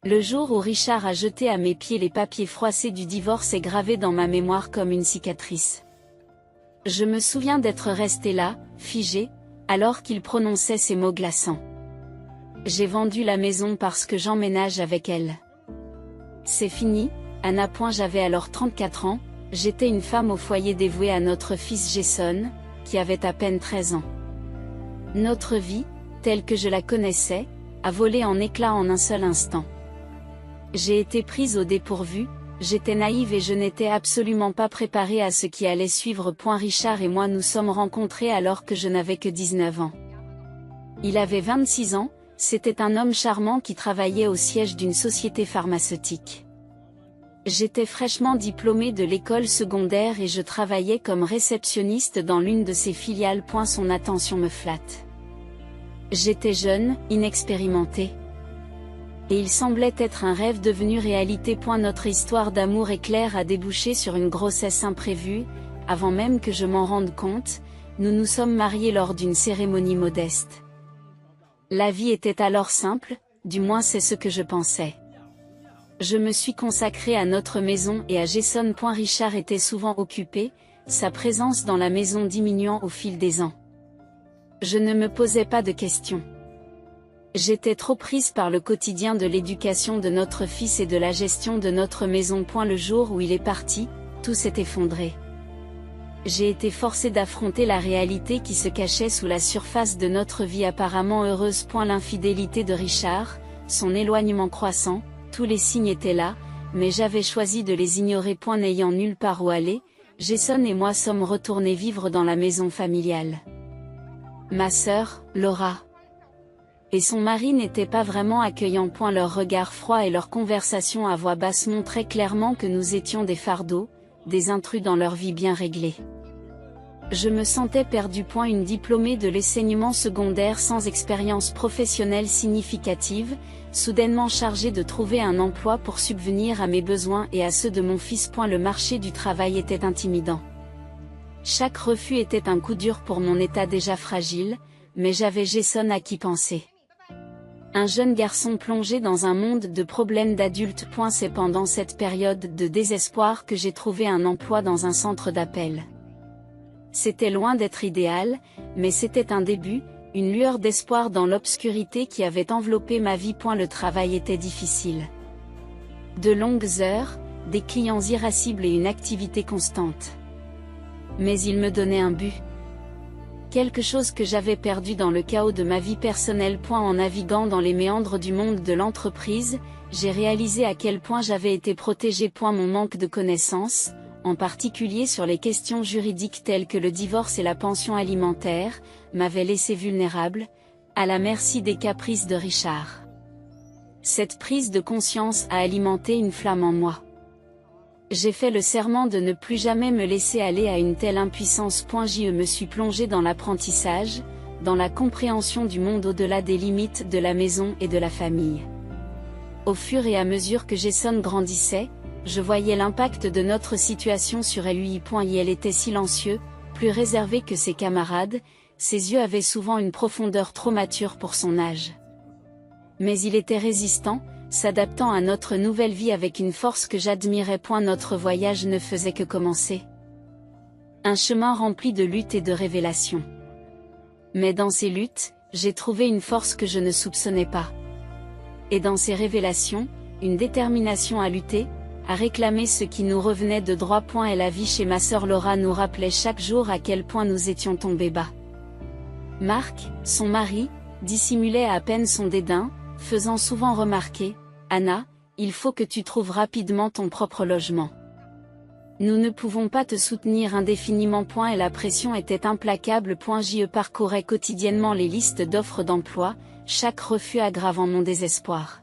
Le jour où Richard a jeté à mes pieds les papiers froissés du divorce est gravé dans ma mémoire comme une cicatrice. Je me souviens d'être restée là, figée, alors qu'il prononçait ces mots glaçants. J'ai vendu la maison parce que j'emménage avec elle. C'est fini, Anna. J'avais alors 34 ans, j'étais une femme au foyer dévouée à notre fils Jason, qui avait à peine 13 ans. Notre vie, telle que je la connaissais, a volé en éclats en un seul instant. J'ai été prise au dépourvu, j'étais naïve et je n'étais absolument pas préparée à ce qui allait suivre. Richard et moi nous sommes rencontrés alors que je n'avais que 19 ans. Il avait 26 ans, c'était un homme charmant qui travaillait au siège d'une société pharmaceutique. J'étais fraîchement diplômée de l'école secondaire et je travaillais comme réceptionniste dans l'une de ses filiales. Son attention me flatte. J'étais jeune, inexpérimentée. Et il semblait être un rêve devenu réalité. Notre histoire d'amour éclair a débouché sur une grossesse imprévue, avant même que je m'en rende compte, nous nous sommes mariés lors d'une cérémonie modeste. La vie était alors simple, du moins c'est ce que je pensais. Je me suis consacrée à notre maison et à Jason. Richard était souvent occupé, sa présence dans la maison diminuant au fil des ans. Je ne me posais pas de questions. J'étais trop prise par le quotidien de l'éducation de notre fils et de la gestion de notre maison. Le jour où il est parti, tout s'est effondré. J'ai été forcée d'affronter la réalité qui se cachait sous la surface de notre vie apparemment heureuse. L'infidélité de Richard, son éloignement croissant, tous les signes étaient là, mais j'avais choisi de les ignorer. N'ayant nulle part où aller, Jason et moi sommes retournés vivre dans la maison familiale. Ma sœur, Laura, et son mari n'étaient pas vraiment accueillants. Leur regard froid et leurs conversations à voix basse montraient clairement que nous étions des fardeaux, des intrus dans leur vie bien réglée. Je me sentais perdue. Une diplômée de l'enseignement secondaire sans expérience professionnelle significative, soudainement chargée de trouver un emploi pour subvenir à mes besoins et à ceux de mon fils. Le marché du travail était intimidant. Chaque refus était un coup dur pour mon état déjà fragile, mais j'avais Jason à qui penser. Un jeune garçon plongé dans un monde de problèmes d'adulte. C'est pendant cette période de désespoir que j'ai trouvé un emploi dans un centre d'appel. C'était loin d'être idéal, mais c'était un début, une lueur d'espoir dans l'obscurité qui avait enveloppé ma vie. Le travail était difficile. De longues heures, des clients irascibles et une activité constante. Mais il me donnait un but. Quelque chose que j'avais perdu dans le chaos de ma vie personnelle. En naviguant dans les méandres du monde de l'entreprise, j'ai réalisé à quel point j'avais été protégée. Mon manque de connaissances, en particulier sur les questions juridiques telles que le divorce et la pension alimentaire, m'avait laissé vulnérable, à la merci des caprices de Richard. Cette prise de conscience a alimenté une flamme en moi. J'ai fait le serment de ne plus jamais me laisser aller à une telle impuissance. Je me suis plongée dans l'apprentissage, dans la compréhension du monde au-delà des limites de la maison et de la famille. Au fur et à mesure que Jason grandissait, je voyais l'impact de notre situation sur lui. Elle était silencieux, plus réservé que ses camarades, ses yeux avaient souvent une profondeur trop mature pour son âge. Mais il était résistant, s'adaptant à notre nouvelle vie avec une force que j'admirais. Notre voyage ne faisait que commencer. Un chemin rempli de luttes et de révélations. Mais dans ces luttes, j'ai trouvé une force que je ne soupçonnais pas. Et dans ces révélations, une détermination à lutter, à réclamer ce qui nous revenait de droit. Et la vie chez ma sœur Laura nous rappelait chaque jour à quel point nous étions tombés bas. Marc, son mari, dissimulait à peine son dédain, faisant souvent remarquer, « Anna, il faut que tu trouves rapidement ton propre logement. Nous ne pouvons pas te soutenir indéfiniment. » Et la pression était implacable. Je parcourais quotidiennement les listes d'offres d'emploi, chaque refus aggravant mon désespoir.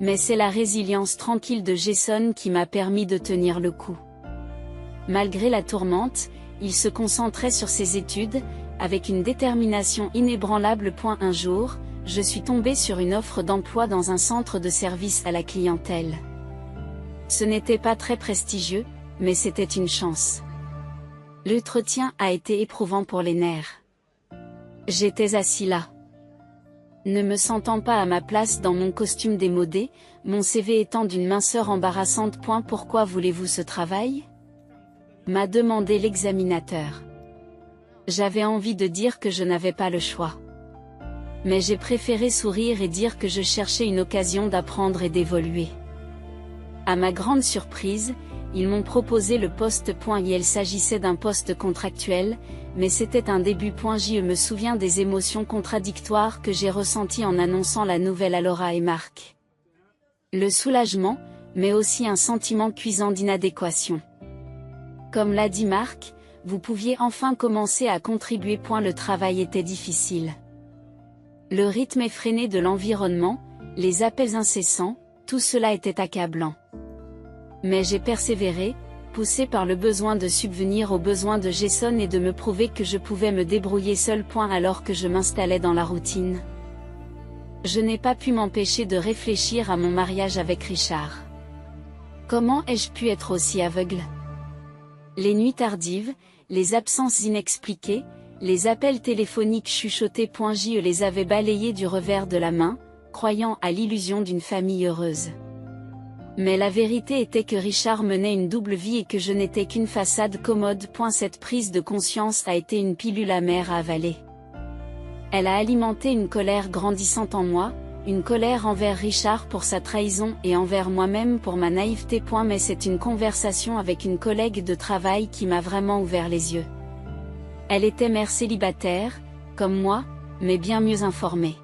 Mais c'est la résilience tranquille de Jason qui m'a permis de tenir le coup. Malgré la tourmente, il se concentrait sur ses études, avec une détermination inébranlable. Un jour, je suis tombée sur une offre d'emploi dans un centre de service à la clientèle. Ce n'était pas très prestigieux, mais c'était une chance. L'entretien a été éprouvant pour les nerfs. J'étais assis là. Ne me sentant pas à ma place dans mon costume démodé, mon CV étant d'une minceur embarrassante. Pourquoi voulez-vous ce travail ? M'a demandé l'examinateur. J'avais envie de dire que je n'avais pas le choix. Mais j'ai préféré sourire et dire que je cherchais une occasion d'apprendre et d'évoluer. À ma grande surprise, ils m'ont proposé le poste. Il s'agissait d'un poste contractuel, mais c'était un début. Je me souviens des émotions contradictoires que j'ai ressenties en annonçant la nouvelle à Laura et Marc. Le soulagement, mais aussi un sentiment cuisant d'inadéquation. Comme l'a dit Marc, vous pouviez enfin commencer à contribuer. Le travail était difficile. Le rythme effréné de l'environnement, les appels incessants, tout cela était accablant. Mais j'ai persévéré, poussé par le besoin de subvenir aux besoins de Jason et de me prouver que je pouvais me débrouiller seul. Alors que je m'installais dans la routine, je n'ai pas pu m'empêcher de réfléchir à mon mariage avec Richard. Comment ai-je pu être aussi aveugle ? Les nuits tardives, les absences inexpliquées, les appels téléphoniques chuchotés. Je les avais balayés du revers de la main, croyant à l'illusion d'une famille heureuse. Mais la vérité était que Richard menait une double vie et que je n'étais qu'une façade commode. Cette prise de conscience a été une pilule amère à avaler. Elle a alimenté une colère grandissante en moi, une colère envers Richard pour sa trahison et envers moi-même pour ma naïveté. Mais c'est une conversation avec une collègue de travail qui m'a vraiment ouvert les yeux. Elle était mère célibataire, comme moi, mais bien mieux informée.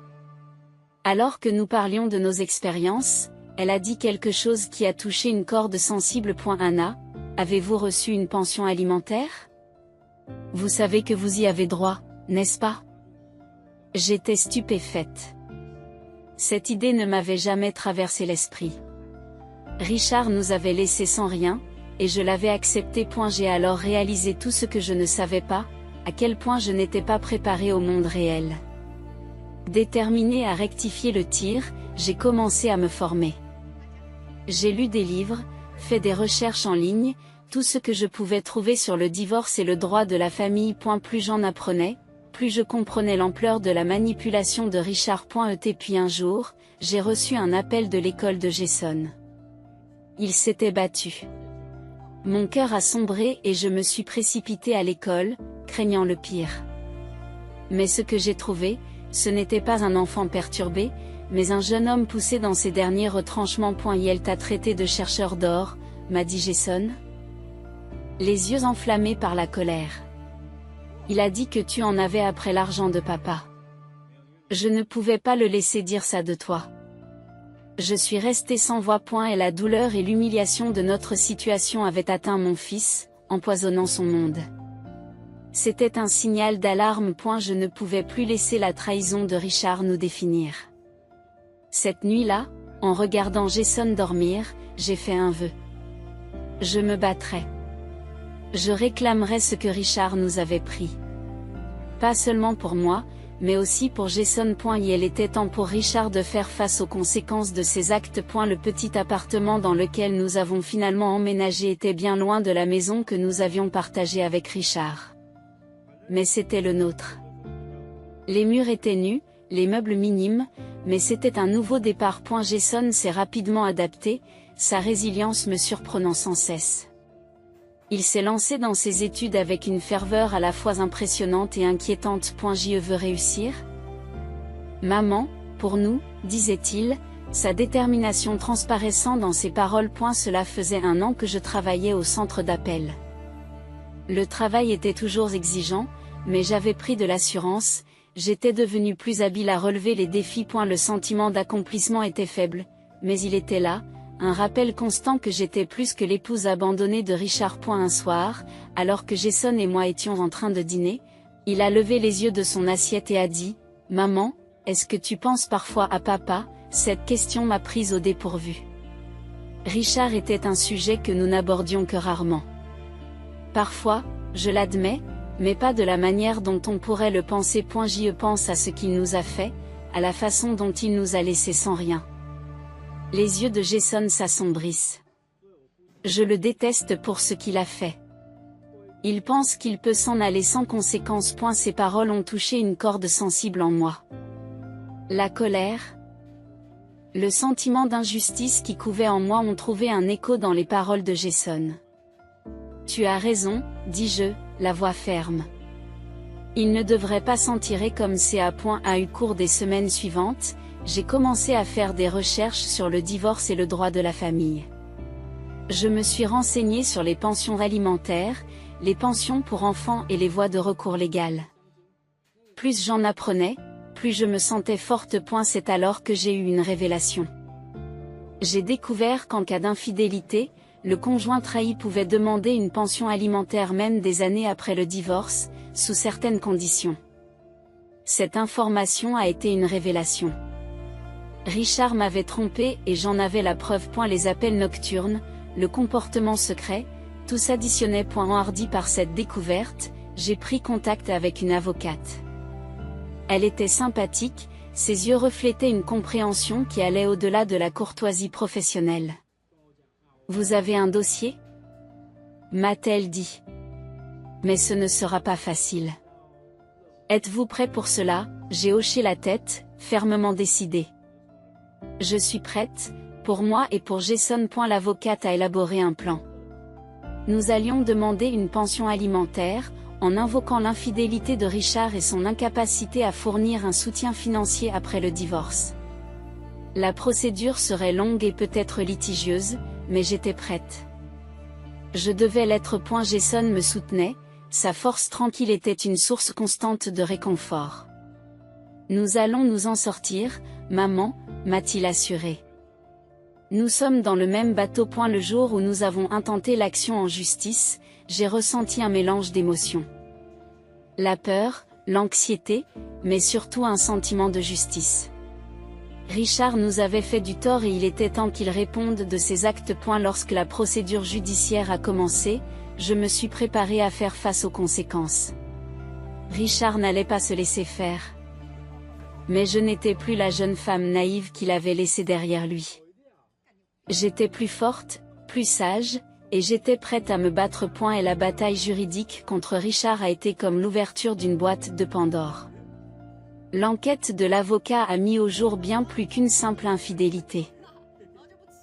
Alors que nous parlions de nos expériences, elle a dit quelque chose qui a touché une corde sensible. Anna, avez-vous reçu une pension alimentaire ? Vous savez que vous y avez droit, n'est-ce pas ? J'étais stupéfaite. Cette idée ne m'avait jamais traversé l'esprit. Richard nous avait laissés sans rien, et je l'avais accepté. J'ai alors réalisé tout ce que je ne savais pas, à quel point je n'étais pas préparée au monde réel. Déterminée à rectifier le tir, j'ai commencé à me former. J'ai lu des livres, fait des recherches en ligne, tout ce que je pouvais trouver sur le divorce et le droit de la famille. Plus j'en apprenais, plus je comprenais l'ampleur de la manipulation de Richard. Puis un jour, j'ai reçu un appel de l'école de Jason. Il s'était battu. Mon cœur a sombré et je me suis précipitée à l'école, craignant le pire. Mais ce que j'ai trouvé, ce n'était pas un enfant perturbé, mais un jeune homme poussé dans ses derniers retranchements. Il t'a traité de chercheur d'or, m'a dit Jason. Les yeux enflammés par la colère. Il a dit que tu en avais après l'argent de papa. Je ne pouvais pas le laisser dire ça de toi. Je suis restée sans voix. Et la douleur et l'humiliation de notre situation avaient atteint mon fils, empoisonnant son monde. C'était un signal d'alarme. Je ne pouvais plus laisser la trahison de Richard nous définir. Cette nuit-là, en regardant Jason dormir, j'ai fait un vœu. Je me battrai. Je réclamerai ce que Richard nous avait pris. Pas seulement pour moi, mais aussi pour Jason. Il était temps pour Richard de faire face aux conséquences de ses actes. Le petit appartement dans lequel nous avons finalement emménagé était bien loin de la maison que nous avions partagée avec Richard. Mais c'était le nôtre. Les murs étaient nus, les meubles minimes, mais c'était un nouveau départ. Jason s'est rapidement adapté, sa résilience me surprenant sans cesse. Il s'est lancé dans ses études avec une ferveur à la fois impressionnante et inquiétante. Je veux réussir. Maman, pour nous, disait-il, sa détermination transparaissant dans ses paroles. Cela faisait 1 an que je travaillais au centre d'appel. Le travail était toujours exigeant, mais j'avais pris de l'assurance, j'étais devenue plus habile à relever les défis. Le sentiment d'accomplissement était faible, mais il était là, un rappel constant que j'étais plus que l'épouse abandonnée de Richard. Un soir, alors que Jason et moi étions en train de dîner, il a levé les yeux de son assiette et a dit « Maman, est-ce que tu penses parfois à papa ?» Cette question m'a prise au dépourvu. Richard était un sujet que nous n'abordions que rarement. Parfois, je l'admets, mais pas de la manière dont on pourrait le penser. Je pense à ce qu'il nous a fait, à la façon dont il nous a laissés sans rien. Les yeux de Jason s'assombrissent. Je le déteste pour ce qu'il a fait. Il pense qu'il peut s'en aller sans conséquence. Ces paroles ont touché une corde sensible en moi. La colère. Le sentiment d'injustice qui couvait en moi ont trouvé un écho dans les paroles de Jason. Tu as raison, dis-je, la voix ferme. Il ne devrait pas s'en tirer comme c'est à point à eu cours des semaines suivantes, j'ai commencé à faire des recherches sur le divorce et le droit de la famille. Je me suis renseignée sur les pensions alimentaires, les pensions pour enfants et les voies de recours légales. Plus j'en apprenais, plus je me sentais forte. C'est alors que j'ai eu une révélation. J'ai découvert qu'en cas d'infidélité, le conjoint trahi pouvait demander une pension alimentaire même des années après le divorce, sous certaines conditions. Cette information a été une révélation. Richard m'avait trompé et j'en avais la preuve. Les appels nocturnes, le comportement secret, tout s'additionnait. Enhardi par cette découverte, j'ai pris contact avec une avocate. Elle était sympathique, ses yeux reflétaient une compréhension qui allait au-delà de la courtoisie professionnelle. « Vous avez un dossier ?» m'a-t-elle dit. « Mais ce ne sera pas facile. »« Êtes-vous prêt pour cela ?» J'ai hoché la tête, fermement décidé. « Je suis prête, pour moi et pour Jason. » L'avocate a élaboré un plan. Nous allions demander une pension alimentaire, en invoquant l'infidélité de Richard et son incapacité à fournir un soutien financier après le divorce. La procédure serait longue et peut-être litigieuse, mais j'étais prête. Je devais l'être. Jason me soutenait, sa force tranquille était une source constante de réconfort. Nous allons nous en sortir, maman, m'a-t-il assuré. Nous sommes dans le même bateau. Le jour où nous avons intenté l'action en justice, j'ai ressenti un mélange d'émotions. La peur, l'anxiété, mais surtout un sentiment de justice. Richard nous avait fait du tort et il était temps qu'il réponde de ses actes. Lorsque la procédure judiciaire a commencé, je me suis préparée à faire face aux conséquences. Richard n'allait pas se laisser faire. Mais je n'étais plus la jeune femme naïve qu'il avait laissée derrière lui. J'étais plus forte, plus sage, et j'étais prête à me battre. Et la bataille juridique contre Richard a été comme l'ouverture d'une boîte de Pandore. L'enquête de l'avocat a mis au jour bien plus qu'une simple infidélité.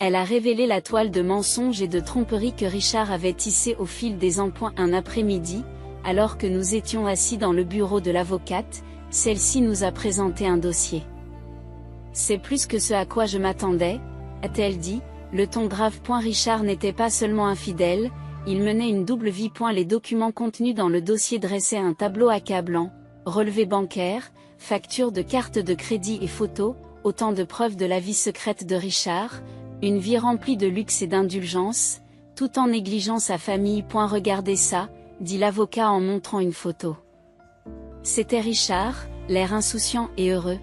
Elle a révélé la toile de mensonges et de tromperies que Richard avait tissée au fil des ans. Un après-midi, alors que nous étions assis dans le bureau de l'avocate, celle-ci nous a présenté un dossier. « C'est plus que ce à quoi je m'attendais », a-t-elle dit, le ton grave. Richard n'était pas seulement infidèle, il menait une double vie. Les documents contenus dans le dossier dressaient un tableau accablant, relevés bancaires, factures de cartes de crédit et photos, autant de preuves de la vie secrète de Richard, une vie remplie de luxe et d'indulgence, tout en négligeant sa famille. Regardez ça, dit l'avocat en montrant une photo. C'était Richard, l'air insouciant et heureux.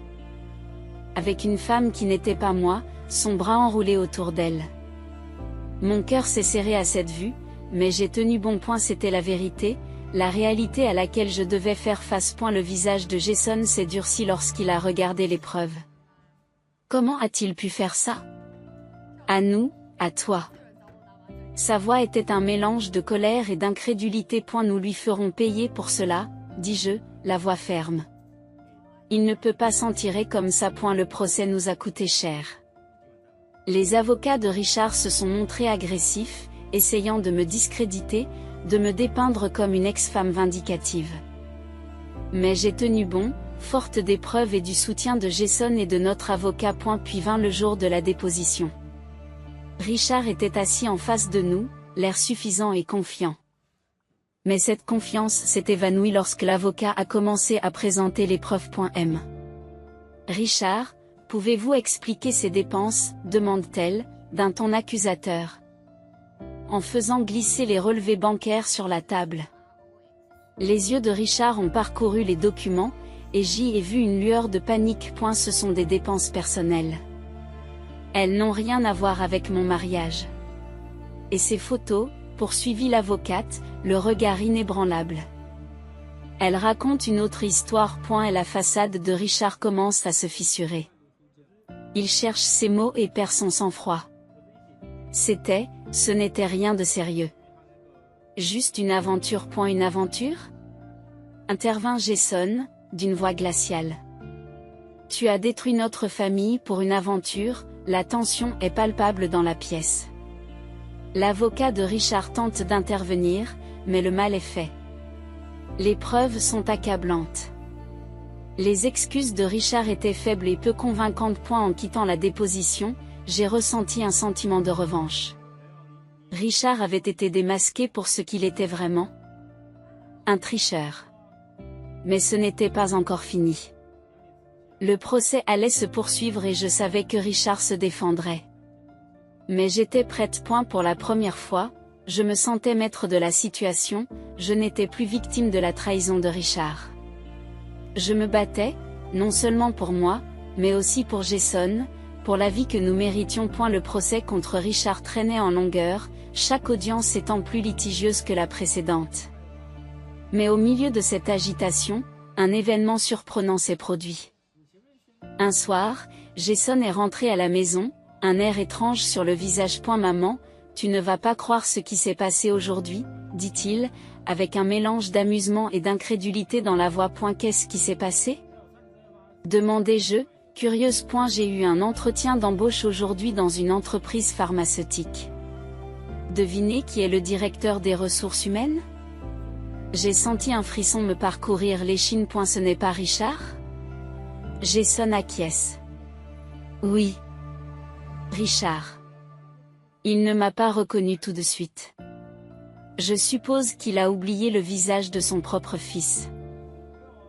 Avec une femme qui n'était pas moi, son bras enroulé autour d'elle. Mon cœur s'est serré à cette vue, mais j'ai tenu bon. C'était la vérité, la réalité à laquelle je devais faire face. Le visage de Jason s'est durci lorsqu'il a regardé les preuves. Comment a-t-il pu faire ça? À nous, à toi. Sa voix était un mélange de colère et d'incrédulité. Nous lui ferons payer pour cela, dis-je, la voix ferme. Il ne peut pas s'en tirer comme ça. Le procès nous a coûté cher. Les avocats de Richard se sont montrés agressifs, essayant de me discréditer, de me dépeindre comme une ex-femme vindicative. Mais j'ai tenu bon, forte des preuves et du soutien de Jason et de notre avocat. Puis vint le jour de la déposition. Richard était assis en face de nous, l'air suffisant et confiant. Mais cette confiance s'est évanouie lorsque l'avocat a commencé à présenter les preuves. Richard, pouvez-vous expliquer ces dépenses, demande-t-elle, d'un ton accusateur. En faisant glisser les relevés bancaires sur la table. Les yeux de Richard ont parcouru les documents, et j'y ai vu une lueur de panique. Ce sont des dépenses personnelles. Elles n'ont rien à voir avec mon mariage. Et ces photos, poursuivit l'avocate, le regard inébranlable. Elle raconte une autre histoire. Et la façade de Richard commence à se fissurer. Il cherche ses mots et perd son sang-froid. Ce n'était rien de sérieux. Juste une aventure. Une aventure? Intervint Jason, d'une voix glaciale. Tu as détruit notre famille pour une aventure, la tension est palpable dans la pièce. L'avocat de Richard tente d'intervenir, mais le mal est fait. Les preuves sont accablantes. Les excuses de Richard étaient faibles et peu convaincantes. En quittant la déposition, j'ai ressenti un sentiment de revanche. Richard avait été démasqué pour ce qu'il était vraiment. Un tricheur. Mais ce n'était pas encore fini. Le procès allait se poursuivre et je savais que Richard se défendrait. Mais j'étais prête. Pour la première fois, je me sentais maître de la situation, je n'étais plus victime de la trahison de Richard. Je me battais, non seulement pour moi, mais aussi pour Jason, pour la vie que nous méritions. Le procès contre Richard traînait en longueur, chaque audience étant plus litigieuse que la précédente. Mais au milieu de cette agitation, un événement surprenant s'est produit. Un soir, Jason est rentré à la maison, un air étrange sur le visage. Maman, tu ne vas pas croire ce qui s'est passé aujourd'hui, dit-il, avec un mélange d'amusement et d'incrédulité dans la voix. Qu'est-ce qui s'est passé? Demandai-je, curieuse. J'ai eu un entretien d'embauche aujourd'hui dans une entreprise pharmaceutique. Devinez qui est le directeur des ressources humaines? J'ai senti un frisson me parcourir l'échine. Ce n'est pas Richard? Jason acquiesce. Oui. Richard. Il ne m'a pas reconnu tout de suite. Je suppose qu'il a oublié le visage de son propre fils.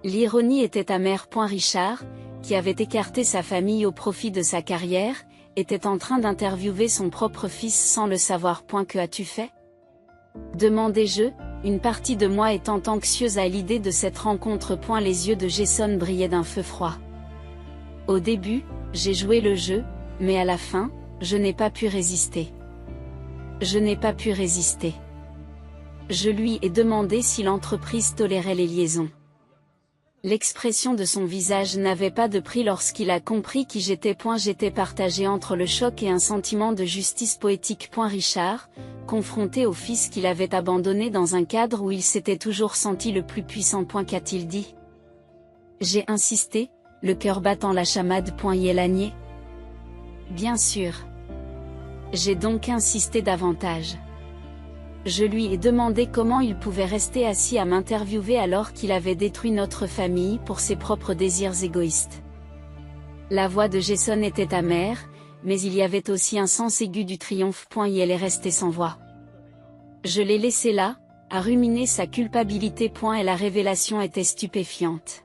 L'ironie était amère. Richard, qui avait écarté sa famille au profit de sa carrière, était en train d'interviewer son propre fils sans le savoir. Que as-tu fait? Demandai-je, une partie de moi étant anxieuse à l'idée de cette rencontre. Les yeux de Jason brillaient d'un feu froid. Au début, j'ai joué le jeu, mais à la fin, je n'ai pas pu résister. Je n'ai pas pu résister. Je lui ai demandé si l'entreprise tolérait les liaisons. L'expression de son visage n'avait pas de prix lorsqu'il a compris qui j'étais. J'étais partagé entre le choc et un sentiment de justice poétique. Richard, confronté au fils qu'il avait abandonné dans un cadre où il s'était toujours senti le plus puissant. Qu'a-t-il dit? J'ai insisté, le cœur battant la chamade. Il a nié. Bien sûr. J'ai donc insisté davantage. Je lui ai demandé comment il pouvait rester assis à m'interviewer alors qu'il avait détruit notre famille pour ses propres désirs égoïstes. La voix de Jason était amère, mais il y avait aussi un sens aigu du triomphe. Elle est restée sans voix. Je l'ai laissé là, à ruminer sa culpabilité. Et la révélation était stupéfiante.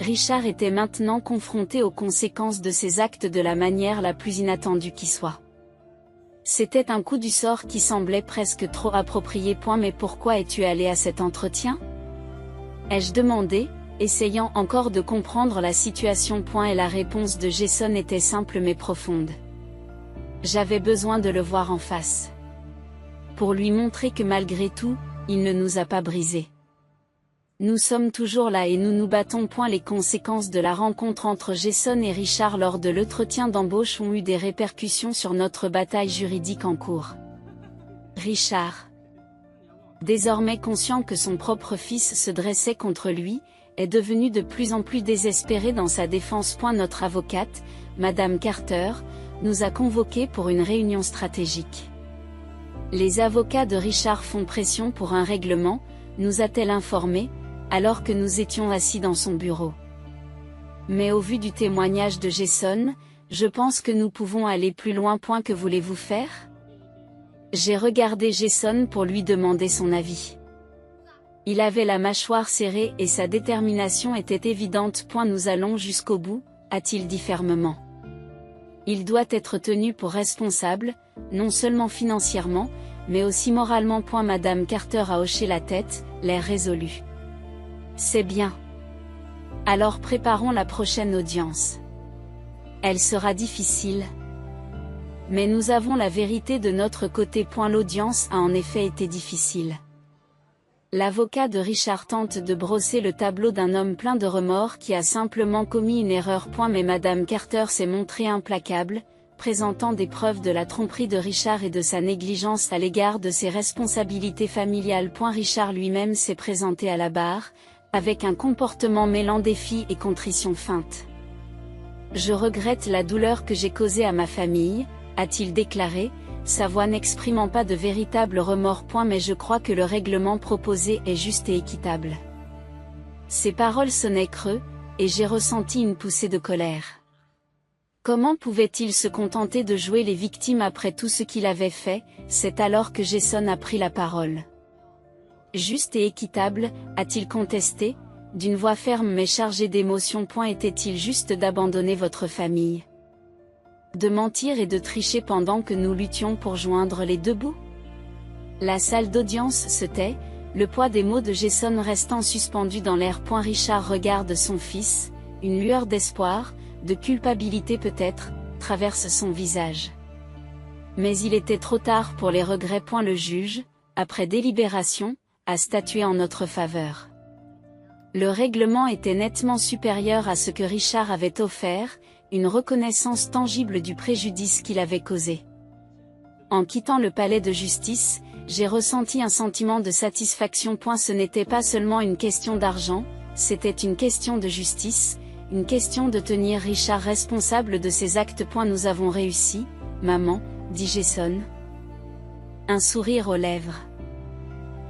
Richard était maintenant confronté aux conséquences de ses actes de la manière la plus inattendue qui soit. C'était un coup du sort qui semblait presque trop approprié. Mais pourquoi es-tu allé à cet entretien? Ai-je demandé, essayant encore de comprendre la situation. Et la réponse de Jason était simple mais profonde. J'avais besoin de le voir en face. Pour lui montrer que malgré tout, il ne nous a pas brisés. Nous sommes toujours là et nous nous battons. Les conséquences de la rencontre entre Jason et Richard lors de l'entretien d'embauche ont eu des répercussions sur notre bataille juridique en cours. Richard, désormais conscient que son propre fils se dressait contre lui, est devenu de plus en plus désespéré dans sa défense. Notre avocate, Madame Carter, nous a convoqués pour une réunion stratégique. Les avocats de Richard font pression pour un règlement, nous a-t-elle informé, alors que nous étions assis dans son bureau. Mais au vu du témoignage de Jason, je pense que nous pouvons aller plus loin. Que voulez-vous faire? J'ai regardé Jason pour lui demander son avis. Il avait la mâchoire serrée et sa détermination était évidente. Nous allons jusqu'au bout, a-t-il dit fermement. Il doit être tenu pour responsable, non seulement financièrement, mais aussi moralement. Madame Carter a hoché la tête, l'air résolu. C'est bien. Alors préparons la prochaine audience. Elle sera difficile. Mais nous avons la vérité de notre côté. L'audience a en effet été difficile. L'avocat de Richard tente de brosser le tableau d'un homme plein de remords qui a simplement commis une erreur. Mais Madame Carter s'est montrée implacable, présentant des preuves de la tromperie de Richard et de sa négligence à l'égard de ses responsabilités familiales. Richard lui-même s'est présenté à la barre, avec un comportement mêlant défi et contrition feinte. Je regrette la douleur que j'ai causée à ma famille, a-t-il déclaré, sa voix n'exprimant pas de véritable remords. Mais je crois que le règlement proposé est juste et équitable. Ces paroles sonnaient creux, et j'ai ressenti une poussée de colère. Comment pouvait-il se contenter de jouer les victimes après tout ce qu'il avait fait? C'est alors que Jason a pris la parole. Juste et équitable, a-t-il contesté, d'une voix ferme mais chargée d'émotion. Était-il juste d'abandonner votre famille? De mentir et de tricher pendant que nous luttions pour joindre les deux bouts? La salle d'audience se tait, le poids des mots de Jason restant suspendu dans l'air. Richard regarde son fils, une lueur d'espoir, de culpabilité peut-être, traverse son visage. Mais il était trop tard pour les regrets. Le juge, après délibération, a statué en notre faveur. Le règlement était nettement supérieur à ce que Richard avait offert, une reconnaissance tangible du préjudice qu'il avait causé. En quittant le palais de justice, j'ai ressenti un sentiment de satisfaction. Ce n'était pas seulement une question d'argent, c'était une question de justice, une question de tenir Richard responsable de ses actes. Nous avons réussi, maman, dit Jason. Un sourire aux lèvres.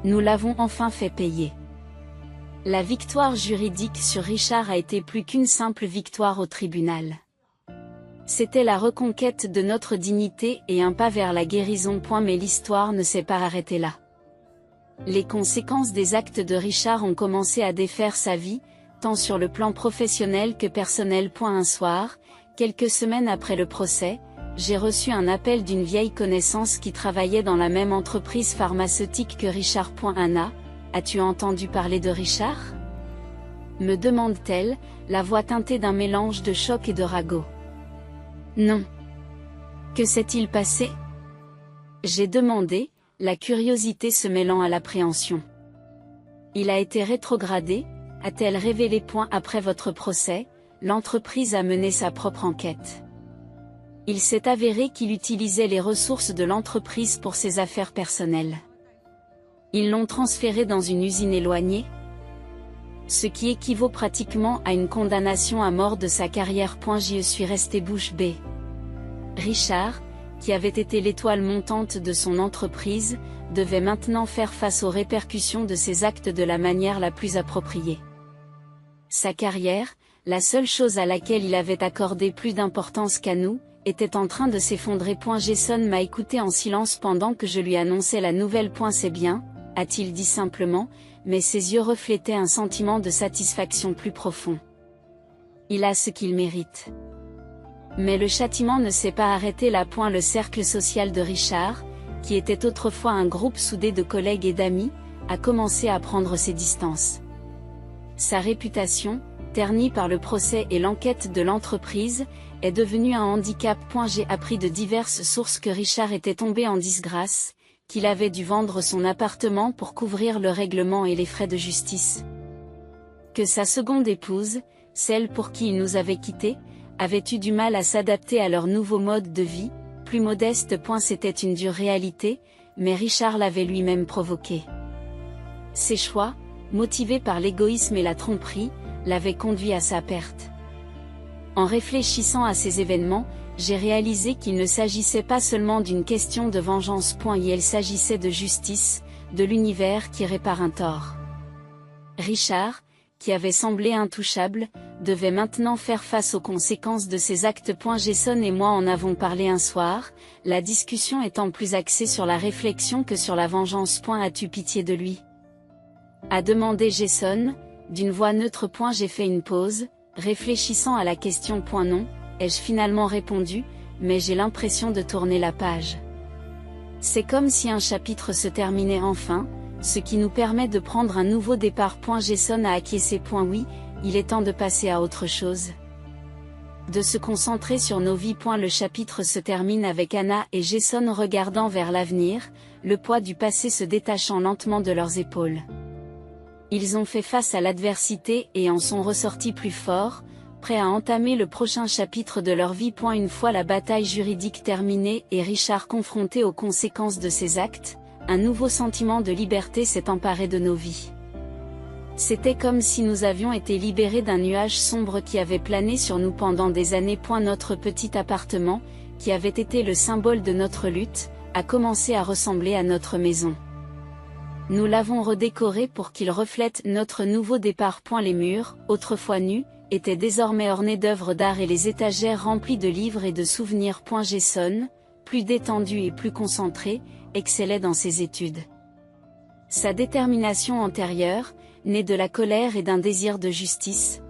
Nous l'avons enfin fait payer. La victoire juridique sur Richard a été plus qu'une simple victoire au tribunal. C'était la reconquête de notre dignité et un pas vers la guérison. Mais l'histoire ne s'est pas arrêtée là. Les conséquences des actes de Richard ont commencé à défaire sa vie, tant sur le plan professionnel que personnel. Un soir, quelques semaines après le procès, j'ai reçu un appel d'une vieille connaissance qui travaillait dans la même entreprise pharmaceutique que Richard. Anna, as-tu entendu parler de Richard? Me demande-t-elle, la voix teintée d'un mélange de choc et de ragot. Non. Que s'est-il passé? J'ai demandé, la curiosité se mêlant à l'appréhension. Il a été rétrogradé, a-t-elle révélé. Après votre procès, l'entreprise a mené sa propre enquête. Il s'est avéré qu'il utilisait les ressources de l'entreprise pour ses affaires personnelles. Ils l'ont transféré dans une usine éloignée, ce qui équivaut pratiquement à une condamnation à mort de sa carrière. J'y suis resté bouche bée. Richard, qui avait été l'étoile montante de son entreprise, devait maintenant faire face aux répercussions de ses actes de la manière la plus appropriée. Sa carrière, la seule chose à laquelle il avait accordé plus d'importance qu'à nous, était en train de s'effondrer. Jason m'a écouté en silence pendant que je lui annonçais la nouvelle. C'est bien, a-t-il dit simplement, mais ses yeux reflétaient un sentiment de satisfaction plus profond. Il a ce qu'il mérite. Mais le châtiment ne s'est pas arrêté là. Le cercle social de Richard, qui était autrefois un groupe soudé de collègues et d'amis, a commencé à prendre ses distances. Sa réputation, ternie par le procès et l'enquête de l'entreprise, est devenue un handicap. J'ai appris de diverses sources que Richard était tombé en disgrâce, qu'il avait dû vendre son appartement pour couvrir le règlement et les frais de justice. Que sa seconde épouse, celle pour qui il nous avait quittés, avait eu du mal à s'adapter à leur nouveau mode de vie, plus modeste. C'était une dure réalité, mais Richard l'avait lui-même provoqué. Ses choix, motivés par l'égoïsme et la tromperie, l'avaient conduit à sa perte. En réfléchissant à ces événements, j'ai réalisé qu'il ne s'agissait pas seulement d'une question de vengeance. Il s'agissait de justice, de l'univers qui répare un tort. Richard, qui avait semblé intouchable, devait maintenant faire face aux conséquences de ses actes. Jason et moi en avons parlé un soir, la discussion étant plus axée sur la réflexion que sur la vengeance. As-tu pitié de lui? A demandé Jason, d'une voix neutre. J'ai fait une pause, réfléchissant à la question. Non, ai-je finalement répondu, mais j'ai l'impression de tourner la page. C'est comme si un chapitre se terminait enfin, ce qui nous permet de prendre un nouveau départ. Jason a acquiescé. Oui, il est temps de passer à autre chose. De se concentrer sur nos vies. Le chapitre se termine avec Anna et Jason regardant vers l'avenir, le poids du passé se détachant lentement de leurs épaules. Ils ont fait face à l'adversité et en sont ressortis plus forts, prêts à entamer le prochain chapitre de leur vie. Une fois la bataille juridique terminée et Richard confronté aux conséquences de ses actes, un nouveau sentiment de liberté s'est emparé de nos vies. C'était comme si nous avions été libérés d'un nuage sombre qui avait plané sur nous pendant des années. Notre petit appartement, qui avait été le symbole de notre lutte, a commencé à ressembler à notre maison. Nous l'avons redécoré pour qu'il reflète notre nouveau départ. Les murs, autrefois nus, étaient désormais ornés d'œuvres d'art et les étagères remplies de livres et de souvenirs. Jason, plus détendu et plus concentré, excellait dans ses études. Sa détermination antérieure, née de la colère et d'un désir de justice,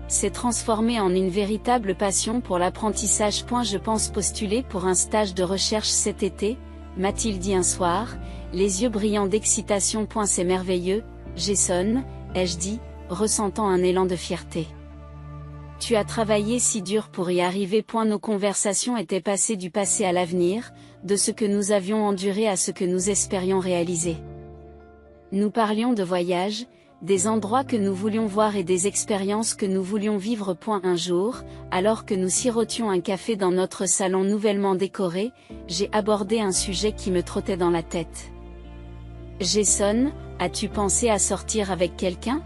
s'est transformée en une véritable passion pour l'apprentissage. Je pense postuler pour un stage de recherche cet été, m'a-t-il dit un soir, les yeux brillants d'excitation. C'est merveilleux, Jason, ai-je dit, ressentant un élan de fierté. Tu as travaillé si dur pour y arriver. Nos conversations étaient passées du passé à l'avenir, de ce que nous avions enduré à ce que nous espérions réaliser. Nous parlions de voyages, des endroits que nous voulions voir et des expériences que nous voulions vivre. Un jour, alors que nous sirotions un café dans notre salon nouvellement décoré, j'ai abordé un sujet qui me trottait dans la tête. Jason, as-tu pensé à sortir avec quelqu'un?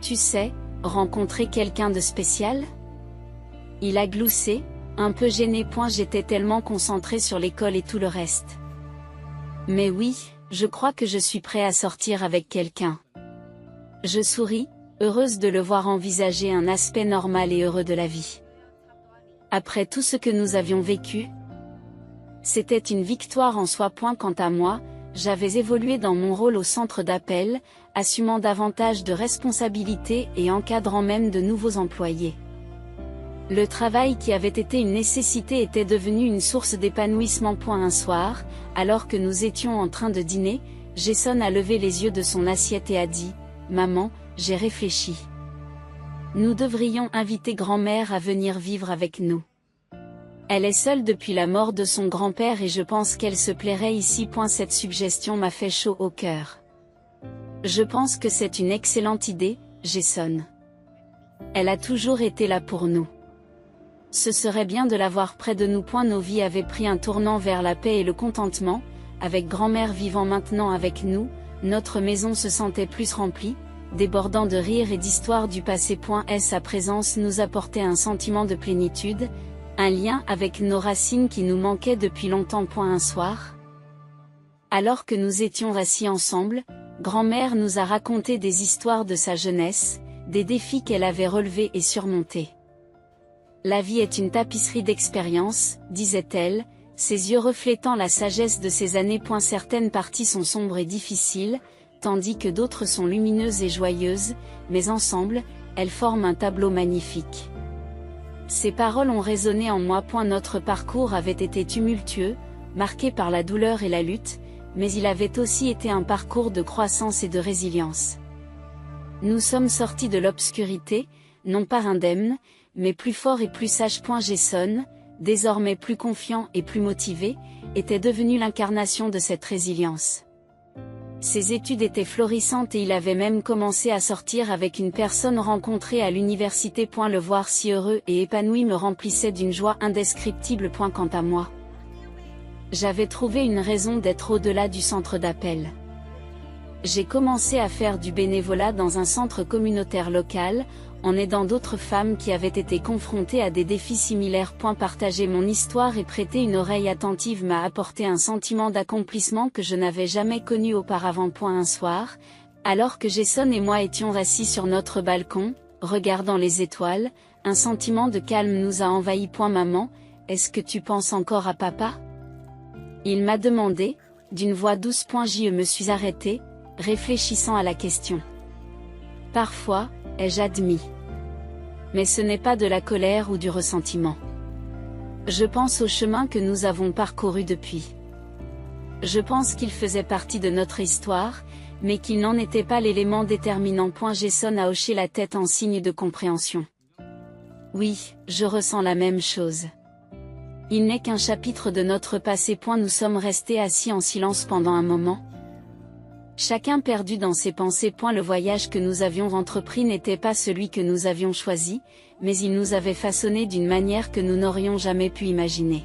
Tu sais, rencontrer quelqu'un de spécial? Il a gloussé, un peu gêné. J'étais tellement concentré sur l'école et tout le reste. Mais oui, je crois que je suis prêt à sortir avec quelqu'un. Je souris, heureuse de le voir envisager un aspect normal et heureux de la vie. Après tout ce que nous avions vécu, c'était une victoire en soi. Quant à moi, j'avais évolué dans mon rôle au centre d'appel, assumant davantage de responsabilités et encadrant même de nouveaux employés. Le travail qui avait été une nécessité était devenu une source d'épanouissement. Un soir, alors que nous étions en train de dîner, Jason a levé les yeux de son assiette et a dit « Maman, j'ai réfléchi. Nous devrions inviter grand-mère à venir vivre avec nous. Elle est seule depuis la mort de son grand-père et je pense qu'elle se plairait ici. Cette suggestion m'a fait chaud au cœur. Je pense que c'est une excellente idée, Jason. Elle a toujours été là pour nous. Ce serait bien de l'avoir près de nous. Nos vies avaient pris un tournant vers la paix et le contentement, avec grand-mère vivant maintenant avec nous, notre maison se sentait plus remplie, débordant de rires et d'histoires du passé. Sa présence nous apportait un sentiment de plénitude, un lien avec nos racines qui nous manquait depuis longtemps. Un soir, alors que nous étions assis ensemble, grand-mère nous a raconté des histoires de sa jeunesse, des défis qu'elle avait relevés et surmontés. La vie est une tapisserie d'expériences, disait-elle, ses yeux reflétant la sagesse de ces années. Certaines parties sont sombres et difficiles, tandis que d'autres sont lumineuses et joyeuses, mais ensemble, elles forment un tableau magnifique. Ces paroles ont résonné en moi. Notre parcours avait été tumultueux, marqué par la douleur et la lutte, mais il avait aussi été un parcours de croissance et de résilience. Nous sommes sortis de l'obscurité, non pas indemnes, mais plus forts et plus sages. Jason, désormais plus confiant et plus motivé, était devenu l'incarnation de cette résilience. Ses études étaient florissantes et il avait même commencé à sortir avec une personne rencontrée à l'université. Le voir si heureux et épanoui me remplissait d'une joie indescriptible. Quant à moi, j'avais trouvé une raison d'être au-delà du centre d'appel. J'ai commencé à faire du bénévolat dans un centre communautaire local, en aidant d'autres femmes qui avaient été confrontées à des défis similaires. Partager mon histoire et prêter une oreille attentive m'a apporté un sentiment d'accomplissement que je n'avais jamais connu auparavant. Un soir, alors que Jason et moi étions assis sur notre balcon, regardant les étoiles, un sentiment de calme nous a envahis. Maman, est-ce que tu penses encore à papa? Il m'a demandé, d'une voix douce. Je me suis arrêtée, réfléchissant à la question. Parfois, ai-je admis. Mais ce n'est pas de la colère ou du ressentiment. Je pense au chemin que nous avons parcouru depuis. Je pense qu'il faisait partie de notre histoire, mais qu'il n'en était pas l'élément déterminant. Jason a hoché la tête en signe de compréhension. Oui, je ressens la même chose. Il n'est qu'un chapitre de notre passé. Nous sommes restés assis en silence pendant un moment. Chacun perdu dans ses pensées. Le voyage que nous avions entrepris n'était pas celui que nous avions choisi, mais il nous avait façonnés d'une manière que nous n'aurions jamais pu imaginer.